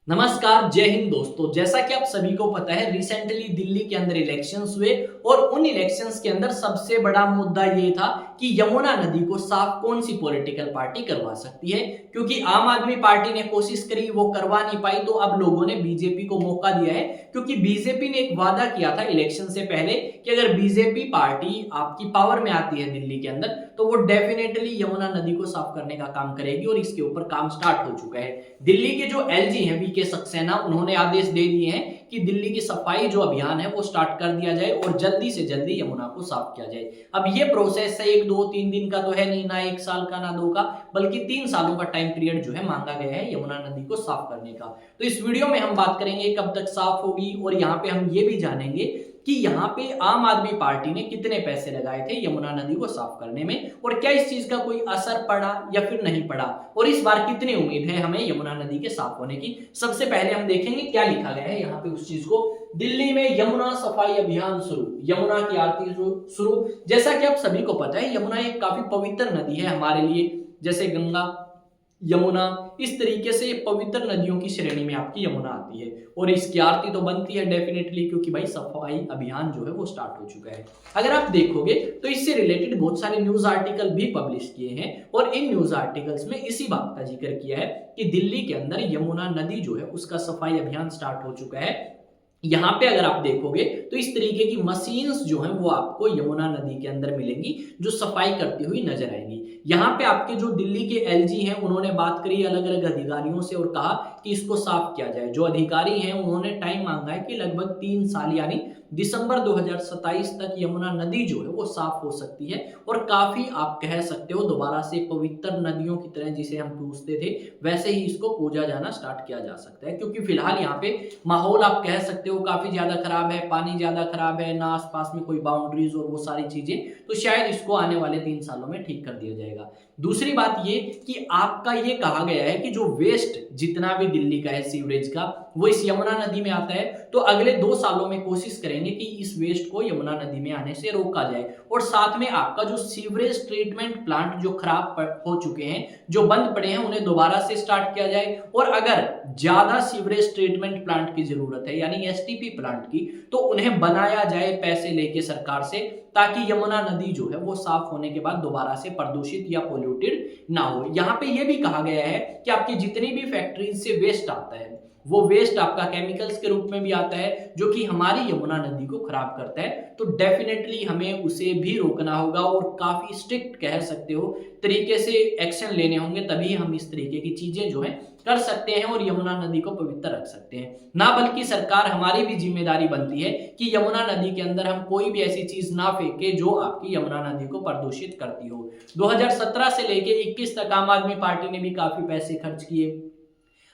नमस्कार, जय हिंद दोस्तों। जैसा कि आप सभी को पता है, रिसेंटली दिल्ली के अंदर इलेक्शंस हुए और उन इलेक्शंस के अंदर सबसे बड़ा मुद्दा ये था कि यमुना नदी को साफ कौन सी पॉलिटिकल पार्टी करवा सकती है। क्योंकि आम आदमी पार्टी ने कोशिश करी, वो करवा नहीं पाई, तो अब लोगों ने बीजेपी को मौका दिया है। क्योंकि बीजेपी ने एक वादा किया था इलेक्शन से पहले कि अगर बीजेपी पार्टी आपकी पावर में आती है दिल्ली के अंदर, तो वो डेफिनेटली यमुना नदी को साफ करने का काम करेगी और इसके ऊपर काम स्टार्ट हो चुका है। दिल्ली के जो एलजी हैं वीके सक्सेना, उन्होंने आदेश दे दिए हैं कि दिल्ली की सफाई जो अभियान है वो स्टार्ट कर दिया जाए और जल्दी से जल्दी यमुना को साफ किया जाए। अब ये प्रोसेस है, 1 2 3 दिन का तो है नहीं, ना 1 साल का ना 2 का, बल्कि 3 सालों का टाइम पीरियड जो है मांगा गया है यमुना नदी को साफ करने का। तो इस वीडियो में हम बात करेंगे कब तक साफ होगी, और यहाँ पे हम ये भी जानेंगे कि यहाँ पे आम आदमी पार्टी ने कितने पैसे लगाए थे यमुना नदी को साफ करने में, और क्या इस चीज का कोई असर पड़ा या फिर नहीं पड़ा, और इस बार कितनी उम्मीद है हमें यमुना नदी के साफ होने की। सबसे पहले हम देखेंगे क्या लिखा गया है यहाँ पे उस चीज को। दिल्ली में यमुना सफाई अभियान शुरू, यमुना की आरती शुरू। जैसा कि आप सभी को पता है, यमुना एक काफी पवित्र नदी है हमारे लिए। जैसे गंगा, यमुना, इस तरीके से पवित्र नदियों की श्रेणी में आपकी यमुना आती है, और इसकी आरती तो बनती है डेफिनेटली, क्योंकि भाई सफाई अभियान जो है वो स्टार्ट हो चुका है। अगर आप देखोगे तो इससे रिलेटेड बहुत सारे न्यूज आर्टिकल भी पब्लिश किए हैं, और इन न्यूज आर्टिकल्स में इसी बात का जिक्र किया है कि दिल्ली के अंदर यमुना नदी जो है उसका सफाई अभियान स्टार्ट हो चुका है। यहाँ पे अगर आप देखोगे तो इस तरीके की मशीन्स जो हैं वो आपको यमुना नदी के अंदर मिलेंगी, जो सफाई करती हुई नजर आएंगी। यहाँ पे आपके जो दिल्ली के एलजी हैं उन्होंने बात करी अलग अलग अधिकारियों से और कहा कि इसको साफ किया जाए। जो अधिकारी हैं उन्होंने टाइम मांगा है कि लगभग 3 साल यानी दिसंबर 2027 तक यमुना नदी जो है वो साफ हो सकती है, और काफी आप कह सकते हो दोबारा से पवित्र नदियों की तरह जिसे हम पूजते थे वैसे ही इसको पूजा जाना स्टार्ट किया जा सकता है। क्योंकि फिलहाल यहाँ पे माहौल आप कह सकते हो काफी ज्यादा खराब है, पानी ज्यादा खराब है, ना आसपास में कोई बाउंड्रीज और वो सारी चीजें, तो शायद इसको आने वाले 3 सालों में ठीक कर दिया जाएगा। दूसरी बात ये कि आपका ये कहा गया है कि जो वेस्ट जितना भी दिल्ली का है सीवरेज का, वो इस यमुना नदी में आता है, तो अगले 2 सालों में कोशिश करेंगे कि इस वेस्ट को यमुना नदी में आने से रोका जाए। और साथ में आपका जो सीवरेज ट्रीटमेंट प्लांट जो खराब हो चुके हैं, जो बंद पड़े हैं, उन्हें दोबारा से स्टार्ट किया जाए। और अगर ज्यादा सीवरेज ट्रीटमेंट प्लांट की जरूरत है यानी एसटीपी प्लांट की, तो उन्हें बनाया जाए पैसे लेके सरकार से, ताकि यमुना नदी जो है वो साफ होने के बाद दोबारा से प्रदूषित या पोल्यूटेड ना हो। यहाँ पे ये भी कहा गया है कि आपकी जितनी भी फैक्ट्रीज से वेस्ट आता है, वो वेस्ट आपका केमिकल्स के रूप में भी आता है, जो कि हमारी यमुना नदी को खराब करता है। तो डेफिनेटली हमें उसे भी रोकना होगा, और काफी स्ट्रिक्ट कह सकते हो तरीके से एक्शन लेने होंगे, तभी हम इस तरीके की चीजें जो है कर सकते हैं और यमुना नदी को पवित्र रख सकते हैं ना। बल्कि सरकार, हमारी भी जिम्मेदारी बनती है कि यमुना नदी के अंदर हम कोई भी ऐसी चीज ना फेंके जो आपकी यमुना नदी को प्रदूषित करती हो। 2017 से लेके 21 तक आम आदमी पार्टी ने भी काफी पैसे खर्च किए।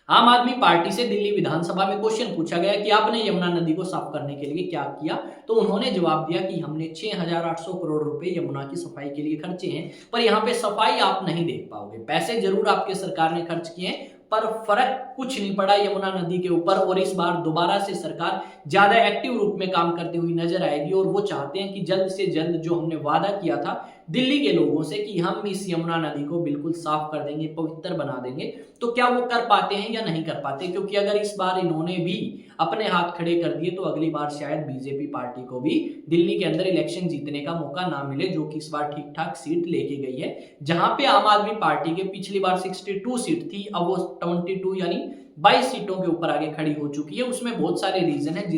आम आदमी पार्टी से दिल्ली विधानसभा में क्वेश्चन पूछा गया कि आपने यमुना नदी को साफ करने के लिए क्या किया, तो उन्होंने जवाब दिया कि हमने 6,800 करोड़ रुपए यमुना की सफाई के लिए खर्चे हैं। पर यहाँ पे सफाई आप नहीं देख पाओगे, पैसे जरूर आपके सरकार ने खर्च किए हैं, पर फर्क कुछ नहीं पड़ा यमुना नदी के ऊपर। और इस बार दोबारा से सरकार ज्यादा एक्टिव रूप में काम करती हुई नजर आएगी, और वो चाहते हैं कि जल्द से जल्द जो हमने वादा किया था दिल्ली के लोगों से कि हम इस यमुना नदी को बिल्कुल साफ कर देंगे, पवित्र बना देंगे, तो क्या वो कर पाते हैं या नहीं कर पाते। क्योंकि अगर इस बार इन्होंने भी अपने हाथ खड़े कर दिए, तो अगली बार शायद बीजेपी पार्टी को भी दिल्ली के अंदर इलेक्शन जीतने का मौका ना मिले, जो कि इस बार ठीक ठाक सीट लेके गई है। जहां पे आम आदमी पार्टी के पिछली बार 62 सीट थी, अब वो 22 यानी 22 सीटों के ऊपर आगे खड़ी हो चुकी है। उसमें बहुत सारे रीजन है,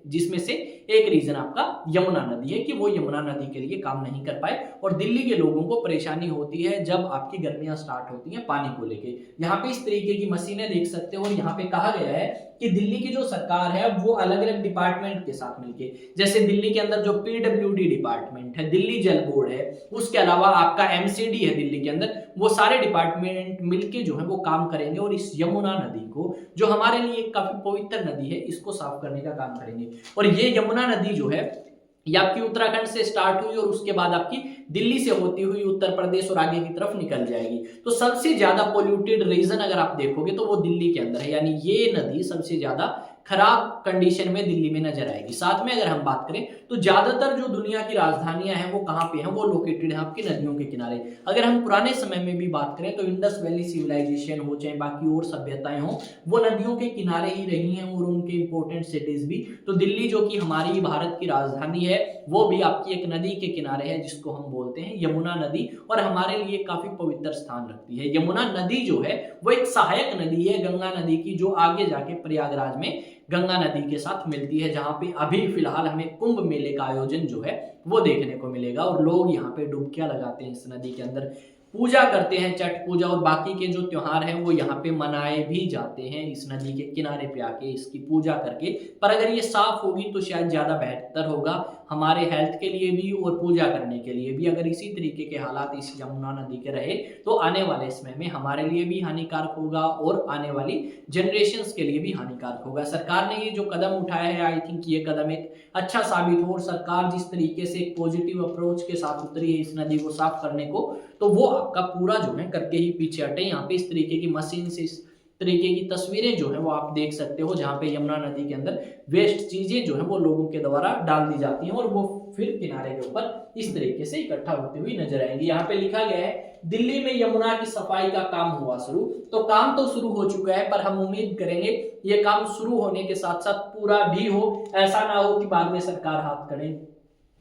जिसमें से एक रीजन आपका यमुना नदी है कि वो यमुना नदी के लिए काम नहीं कर पाए, और दिल्ली के लोगों को परेशानी होती है जब आपकी गर्मियां स्टार्ट होती हैं पानी को लेके। यहाँ पे इस तरीके की मशीनें देख सकते हो, और यहाँ पे कहा गया है कि दिल्ली की जो सरकार है वो अलग अलग डिपार्टमेंट के साथ मिलके, जैसे दिल्ली के अंदर जो पीडब्ल्यूडी डिपार्टमेंट है, दिल्ली जल बोर्ड है, उसके अलावा आपका एमसीडी है दिल्ली के अंदर, वो सारे डिपार्टमेंट मिलके जो है वो काम करेंगे, और इस यमुना नदी को, जो हमारे लिए काफी पवित्र नदी है, इसको साफ करने का काम करेंगे। और ये यमुना नदी जो है ये आपकी उत्तराखंड से स्टार्ट हुई, और उसके बाद आपकी दिल्ली से होती हुई उत्तर प्रदेश और आगे की तरफ निकल जाएगी। तो सबसे ज्यादा पोल्यूटेड रीजन अगर आप देखोगे तो वो दिल्ली के अंदर है, यानी ये नदी सबसे ज्यादा खराब कंडीशन में दिल्ली में नजर आएगी। साथ में अगर हम बात करें तो ज्यादातर जो दुनिया की राजधानियां हैं वो कहाँ पे हैं, वो लोकेटेड है आपकी नदियों के किनारे। अगर हम पुराने समय में भी बात करें तो इंडस वैली सिविलाइजेशन हो चाहे बाकी और सभ्यताएं हो, वो नदियों के किनारे ही रही हैं और उनके इंपॉर्टेंट सिटीज भी। तो दिल्ली जो कि हमारी भारत की राजधानी है वो भी आपकी एक नदी के किनारे है जिसको हम बोलते हैं यमुना नदी, और हमारे लिए काफी पवित्र स्थान रखती है। यमुना नदी जो है वो एक सहायक नदी है गंगा नदी की, जो आगे जाके प्रयागराज में गंगा नदी के साथ मिलती है, जहां पे अभी फिलहाल हमें कुंभ मेले का आयोजन जो है वो देखने को मिलेगा और लोग यहाँ पे डुबकियां लगाते हैं इस नदी के अंदर, पूजा करते हैं, छठ पूजा और बाकी के जो त्योहार हैं वो यहाँ पे मनाए भी जाते हैं इस नदी के किनारे पे आके इसकी पूजा करके। पर अगर ये साफ होगी तो शायद ज्यादा बेहतर होगा हमारे हेल्थ के लिए भी और पूजा करने के लिए भी। अगर इसी तरीके के हालात इस यमुना नदी के रहे तो आने वाले समय में हमारे लिए भी हानिकारक होगा और आने वाली जनरेशन्स के लिए भी हानिकारक होगा। सरकार ने ये जो कदम उठाया है, आई थिंक ये कदम एक अच्छा साबित हो, और सरकार जिस तरीके से एक पॉजिटिव अप्रोच के साथ उतरी है इस नदी को साफ करने को, तो वो आपका पूरा जो है करके ही पीछे हटे। यहाँ पे इस तरीके की मशीन से इस तरीके की तस्वीरें जो है वो आप देख सकते हो, जहाँ पे यमुना नदी के अंदर वेस्ट चीजें जो है वो लोगों के द्वारा डाल दी जाती हैं और वो फिर किनारे के ऊपर इस तरीके से इकट्ठा होती हुई नजर आएंगी। यहाँ पे लिखा गया है दिल्ली में यमुना की सफाई का काम हुआ शुरू। तो काम तो शुरू हो चुका है, पर हम उम्मीद करेंगे ये काम शुरू होने के साथ साथ पूरा भी हो। ऐसा ना हो कि बाद में सरकार हाथ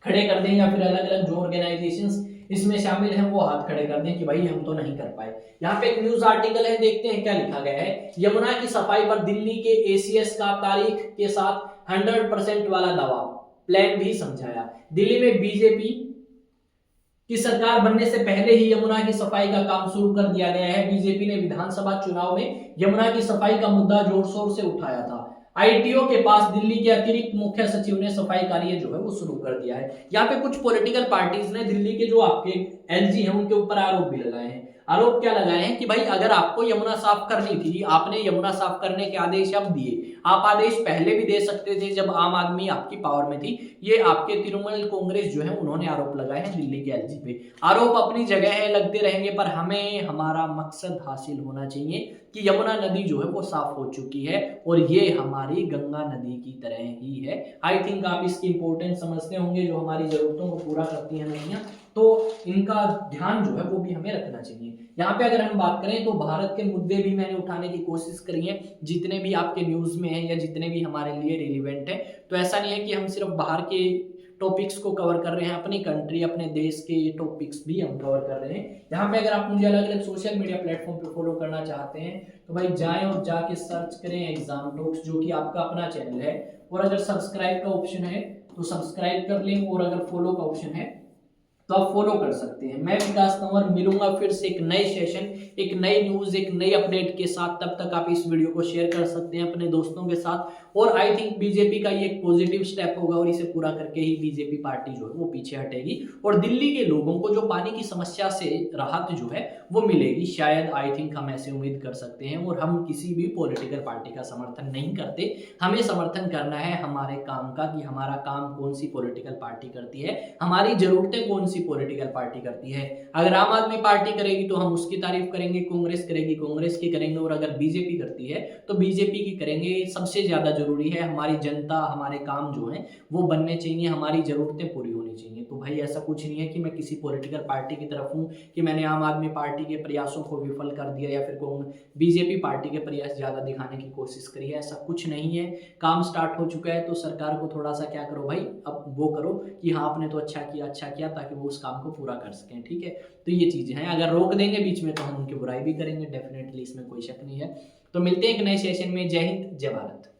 खड़े कर दें या फिर अलग अलग जो ऑर्गेनाइजेशंस इसमें शामिल हैं वो हाथ खड़े कर दें कि भाई हम तो नहीं कर पाए। यहाँ पे एक न्यूज आर्टिकल है, देखते हैं क्या लिखा गया है। यमुना की सफाई पर दिल्ली के एसीएस का तारीख के साथ 100% वाला दावा, प्लान भी समझाया। दिल्ली में बीजेपी की सरकार बनने से पहले ही यमुना की सफाई का काम शुरू कर दिया गया है। बीजेपी ने विधानसभा चुनाव में यमुना की सफाई का मुद्दा जोर शोर से उठाया था। आईटीओ के पास दिल्ली के अतिरिक्त मुख्य सचिव ने सफाई कार्य जो है वो शुरू कर दिया है। यहाँ पे कुछ पॉलिटिकल पार्टीज ने दिल्ली के जो आपके एलजी हैं उनके ऊपर आरोप भी लगाए हैं। आरोप क्या लगाए हैं कि भाई अगर आपको यमुना साफ करनी थी, आपने यमुना साफ करने के आदेश अब दिए, आप आदेश पहले भी दे सकते थे जब आम आदमी आपकी पावर में थी। ये आपके तृणमूल कांग्रेस जो है उन्होंने आरोप लगाए हैं दिल्ली के एलजी पे। आरोप अपनी जगह है, लगते रहेंगे, पर हमें हमारा मकसद हासिल होना चाहिए कि यमुना नदी जो है वो साफ हो चुकी है और ये हमारी गंगा नदी की तरह ही है। आई थिंक आप इसकी इंपॉर्टेंस समझते होंगे, जो हमारी जरूरतों को पूरा करती हैं नदियां, तो इनका ध्यान जो है वो भी हमें रखना चाहिए। यहाँ पे अगर हम बात करें तो भारत के मुद्दे भी मैंने उठाने की कोशिश करी है, जितने भी आपके न्यूज में है या जितने भी हमारे लिए रिलेवेंट है। तो ऐसा नहीं है कि हम सिर्फ बाहर के टॉपिक्स को कवर कर रहे हैं, अपनी कंट्री अपने देश के ये टॉपिक्स भी हम कवर कर रहे हैं। यहाँ पे अगर आप मुझे अलग अलग सोशल मीडिया प्लेटफॉर्म पे फॉलो करना चाहते हैं तो भाई जाएं और जाके सर्च करें एग्जाम टॉक्स, जो कि आपका अपना चैनल है। और अगर सब्सक्राइब का ऑप्शन है तो सब्सक्राइब कर लें, और अगर फॉलो का ऑप्शन है तो आप फॉलो कर सकते हैं। मैं विकास कंवर मिलूंगा फिर से एक नए सेशन, एक नई न्यूज, एक नई अपडेट के साथ। तब तक आप इस वीडियो को शेयर कर सकते हैं अपने दोस्तों के साथ। और आई थिंक बीजेपी का ये एक पॉजिटिव स्टेप होगा और इसे पूरा करके ही बीजेपी पार्टी जो है वो पीछे हटेगी और दिल्ली के लोगों को जो पानी की समस्या से राहत जो है वो मिलेगी। शायद आई थिंक हम ऐसे उम्मीद कर सकते हैं। और हम किसी भी पॉलिटिकल पार्टी का समर्थन नहीं करते, हमें समर्थन करना है हमारे काम का, कि हमारा काम कौन सी पॉलिटिकल पार्टी करती है, हमारी जरूरतें कौन सी पॉलिटिकल पार्टी करती है। अगर आम आदमी पार्टी करेगी तो हम उसकी तारीफ करेंगे, कांग्रेस करेगी कांग्रेस की करेंगे, और अगर बीजेपी करती है तो बीजेपी की करेंगे। सबसे ज्यादा जरूरी है हमारी जनता, हमारे काम जो है वो बनने चाहिए, हमारी जरूरतें पूरी होनी चाहिए। तो भाई ऐसा कुछ नहीं है कि मैं किसी पॉलिटिकल पार्टी की तरफ हूँ कि मैंने आम आदमी पार्टी के प्रयासों को विफल कर दिया या फिर बीजेपी पार्टी के प्रयास ज्यादा दिखाने की कोशिश करी है, ऐसा कुछ नहीं है। काम स्टार्ट हो चुका है तो सरकार को थोड़ा सा क्या करो भाई, अब वो करो कि हाँ आपने तो अच्छा किया, ताकि वो उस काम को पूरा कर सकें। ठीक है, तो ये चीजें हैं। अगर रोक देंगे बीच में तो हम उनकी बुराई भी करेंगे डेफिनेटली, इसमें कोई शक नहीं है। तो मिलते हैं एक नए सेशन में। जय हिंद, जय भारत।